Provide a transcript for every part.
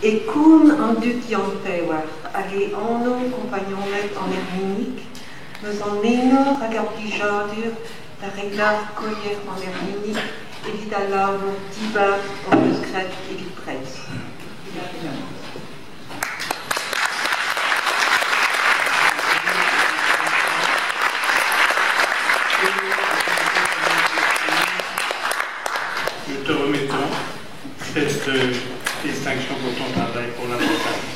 Et cum indution pewer, ali anno compagnonet en herminique, nous en eno ragapijadur, la regard coyer en herminique, et l'idalavo diva en discrète et l'ipres. Nous te remettons cette distinction pour ton travail pour la Bretagne.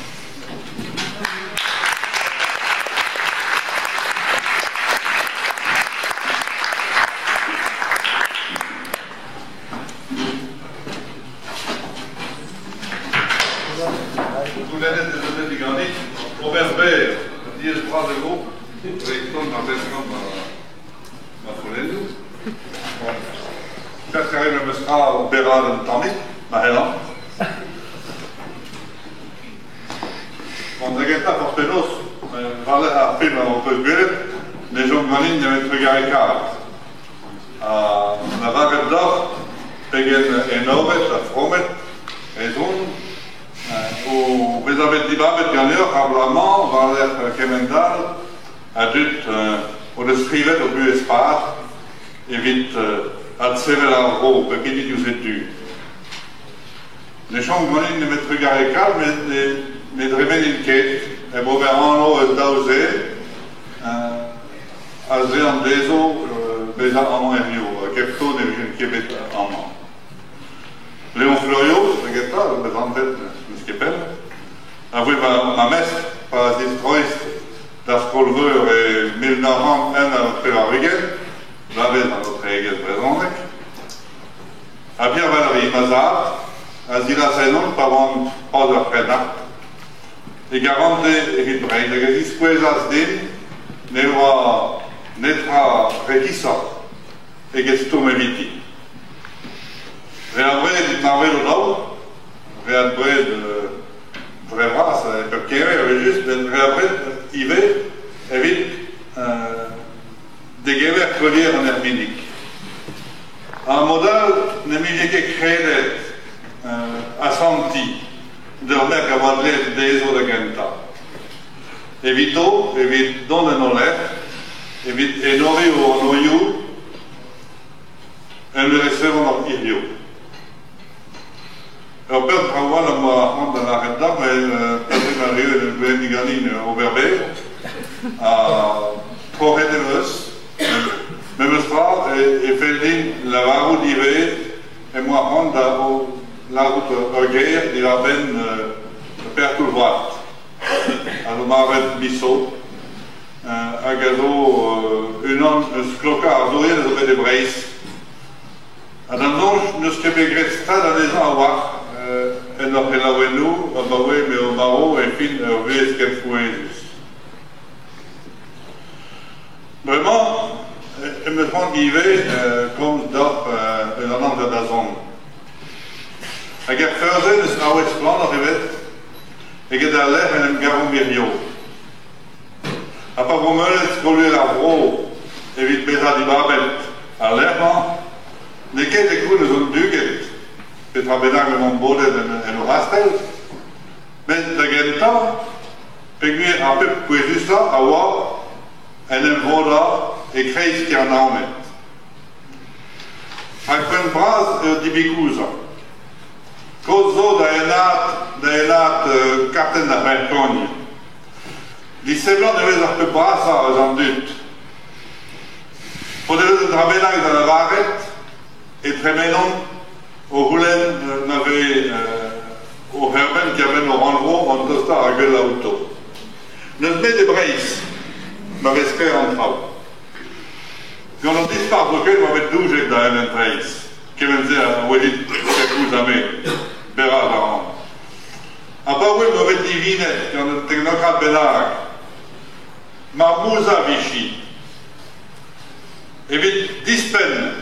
Robert Baer, dies Bravo, rector na Westkamp na Folenu. Dat ga je met mijn schaal beraden Tammy, naar Helland. Want ik heb dat als penos, we hebben film op het werk, les gens gagnent de mettre regard kaart. Na wagen dag, tegen enorme, dat fromet, en zo'n. Vous avez dit que gagneur probablement va l'être Kemendal adulte ou de scrivet au but espace évite à serrer la roue parce qu'il dit que c'est tu. Les gens gagnent de mettre garé calme mais de revenir une quête et vous verrez en haut d'ausé à en déso déjà en haut et mieux quelque chose de Québec en main. Léon Florio, le guetteur, le présenteur Skepel, avui ma mestre, Parasis Troist, das Kolveur et 1901 après la Régel, l'avait dans notre Régel présente, à Pierre Valérie Mazar, à Zila Senon, parent Rosa Freda, et garante Evit Brey, de Gazis Quezas Din, Newa Netra Rekisa, et Gestum Eviti. Reabré Marvel Nau, Reabré de Vrevra, ça peut kérer, juste de Reabré, Yvé, évite des guerres colliers en herminique. Un modèle ne m'y que créé assenti de remettre à voir des eaux de Genta. Évito, évite don de nos lèvres, évite énoré au noyau, et le recevons dans Irio. Eu penso para agora uma onda na renda, mas também na Rio de Bendiganine au Verbet, trop généreuse, mais me sera et fait la route d'Ivé et moi prendre la route guerre de la peine Père Toulvat. Alors m'arrête Bissot, à Gazo, une onde, un scloca à Zoé, les objets de Brace. À Danzonge, nous sommes begrès dans les ans à voir. Et nous avons mais au Maro et fin ce qu'elle fouet. Vraiment, je me prends guivé comme dans la langue de la zone. La guerre faisait de ce Nauet plan arrivé et que dans l'air, elle me garon mirio. À part vous me laisse coller la bro et vite bêta du barbet à l'air, les quais des coups nous ont dû guetter. C'est un bénage mon bode et le rastel. Mais de Genta, puis un peu plus juste là, à voir, elle est voda et crée ce qu'il y en a en met. Avec une base d'Ibicouza. Causo d'Aenat Captain de Bercogne. Les semblants devaient un peu brassa aux doute. Pour des bénage dans la varette et très ménon. Au Roulen, on avait au Herben qui avait nos rendements en tosta à gueule auto. Nous met des braces, m'avait fait en travail. Puis on a dit par lequel on avait 12 dans un brace, qui me disait à Walid, c'est vous amis, Béra Varan. Après, oui, on avait dit Vinette, qui en a technocrate Bélag, Marmouza Vichy, et vite, dispen,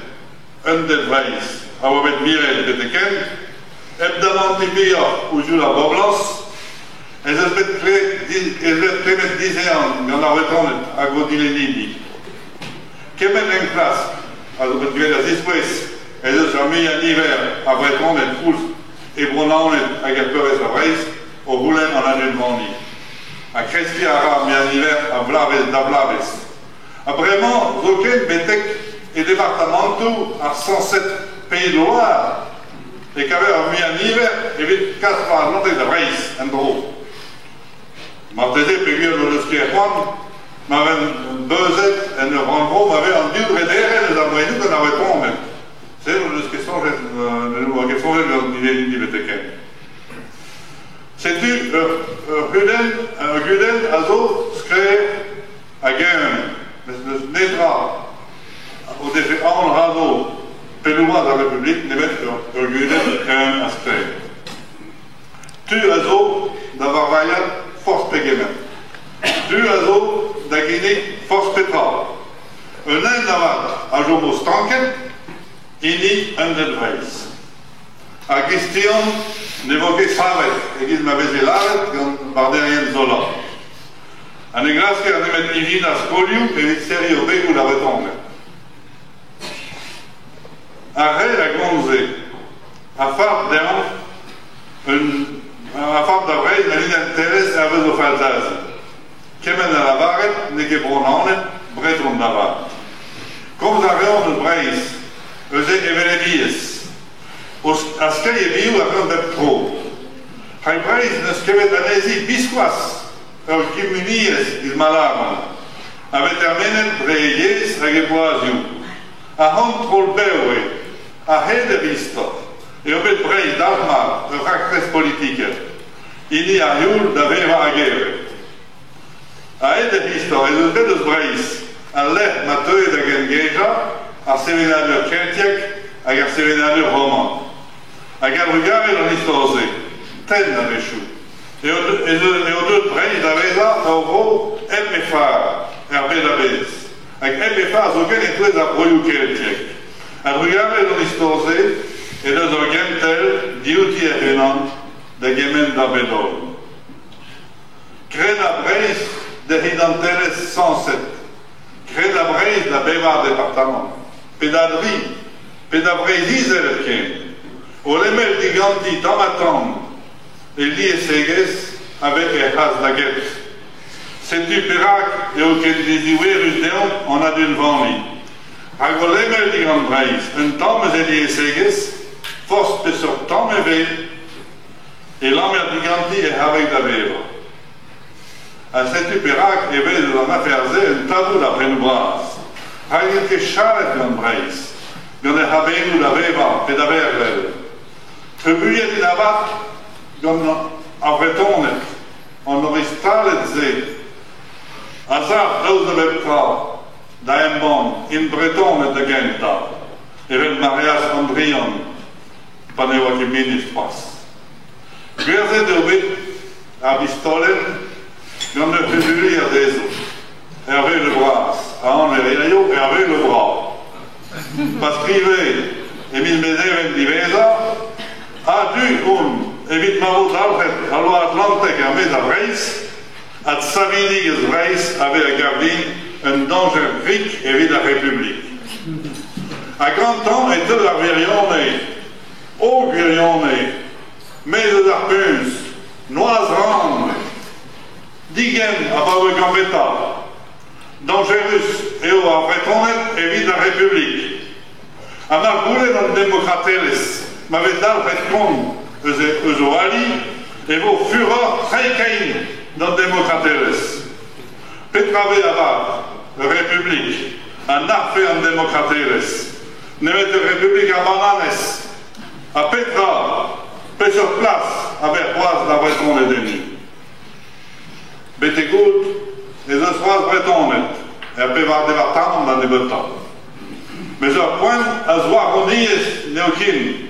un des braces. Avoir met Mireille de Teken, et devant les où joue la Boblos, et je vais mettre 10 ans, mais on a retourné à Godilini. Qui met en place, alors je vais la disposer, et je suis mis en hiver, à retourner tous et Brunaonet à Gerperes à Breis, au Roulen en Adjunvani. À Cresti Aram et en hiver à Vlaves d'Avlaves. À Brement, Zoken, Betec et départementaux à 107 pays de Loire. Et qu'avait mis en hiver, et vite 4 par l'entrée de Breis, en gros. Martese, Péguer, le Skierpan, m'avait besoin, et le Rangro m'avait endu de redire, les amoyens qu'on avait tombé. C'est le question, le Beteken. C'est-tu, Guden, Azo, Skre, Agen, Netra, au défi en Rado, Pelouma de la République, Nemet, Guden, un aspect. Tu, Azo, d'avoir vaillant, force Péguemen. Tu, Azo, d'Aguinic, force Petra. Un an d'avat, à Jomo Stanken, Ini, un del Reis. A question, n'évoquez Savet, et qu'il m'avait dit l'arrêt, par derrière Zola. En égrasque, on met Ivina Scoliu, et il série au Bégou la retombe. Arrêt la Gonze, à Fab d'Avrei, la ligne intéresse à Vezo Faltaz. Kemen à la Barret, n'est que Bronane, Breton d'Avat. Comme d'Arréon de Breis, Eusé Evelevies. Askai e biu avem de pro. Hai Breis ne skevet anesi bisquas, Kimunies il malaman. Avet terminen Breies agepoasiu. A hont Rolbewe, a hede visto, e obet Breis d'Almar, racres politiker. Ini a Jul d'aveva agere. A hede visto, e dos bedos Breis, a leh matoi da Gengeja, a seminario Kertiek, a seminario Roman. A Galrugare l'on istose, ten na vechu. Et au deux Breis d'Aveza, au gros, Epefar, Herbe d'Abez. Avec Epefar, zogen et tous les abroyou Kertiek. A Rugare l'on istose, et de zogen tel, diuti et renan, de Gemen d'Abedol. Crée la Breis de Hidanteles 107. Crée la Breis de Beva département. Pédadri, Pédabreisis Erken. O lemel diganti tamatam, Eli Seges, avec Ehaz Laget. C'est-tu Pirac et auquel désioué Rusdeon, on a d'une vanli. Hago lemel digant Breis, un temps Eli Seges, force de sur temps éveil, et l'homme diganti est avec la vèvre. À c'est-tu Pirac, éveil de la mafferze, un tabou d'après une brasse. Hago que charret dans Breis, dans les habéou la vèvre, et d'avervel. Trebuye din avat, gant a bretonet, an oristalet ze, azar daouz de leptra, da emban, in bretonet de genta, even Marias Andrian, paneva ki minis pas. Gwerze de obet a bistolen, gant de trebuye a dezo, herve le bras, a an le riaio, herve le bras. Pas prive, Emil Mezeven diveza, a du evit mavot alret, alo Atlantek a mez a Breis, at Savinig ez Breis ave a Gardin un danger ric evit la République. A grand temps et de la Virione, o Virione, mez ar Puns, Noaz Rand, Digen a Bave Gambetta, dangerus eo a Bretonet evit la République. A Margoule non démocrateles, m'avait d'alfred con ezo ali, et vos fureurs reikain dans démocrateles. Petrave ava, République, un arfe en démocrateles. Nemet de République à bananes, à Petra, pe sur place, à Berpoise la Breton et Denis. Betegout, les Osroises Bretonet, et à Pévar de Vartan dans les Bretons. Mais au point, à Zoaronies, Neokin,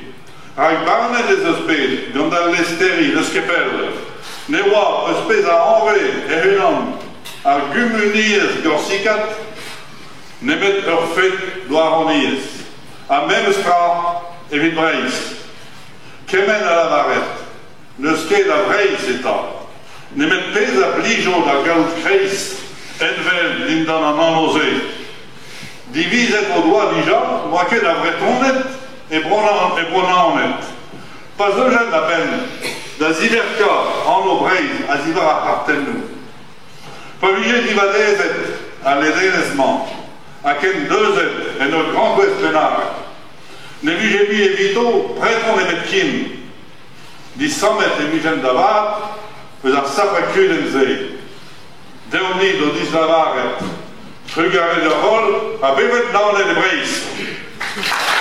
Rag barne des osped, gandal l'esteri, le skepel, newa osped a Henri et Hunan, a Gumunies gorsicat, nemet ur fet Doaronies, a Memstra et Vidbreis. Kemen à la varette, ne sked a Breis eta, nemet pez a plijo da gaout kreis, envel dindan an anose. Divise au doigt déjà, moquet la Bretonet, et Bronaonet. Pas un jeune la peine, da ziverka en obreid a zivar a partennou. Pas obligé d'y vadezet à l'édénesement, à ken deuzet et notre grand questionnaire. Ne lui mi évito, prêtons les metkin, di samet et mijen davar, faisant sapacul en zei. Deomni do dis lavaret, regarder le rôle, à bevet dans les breis.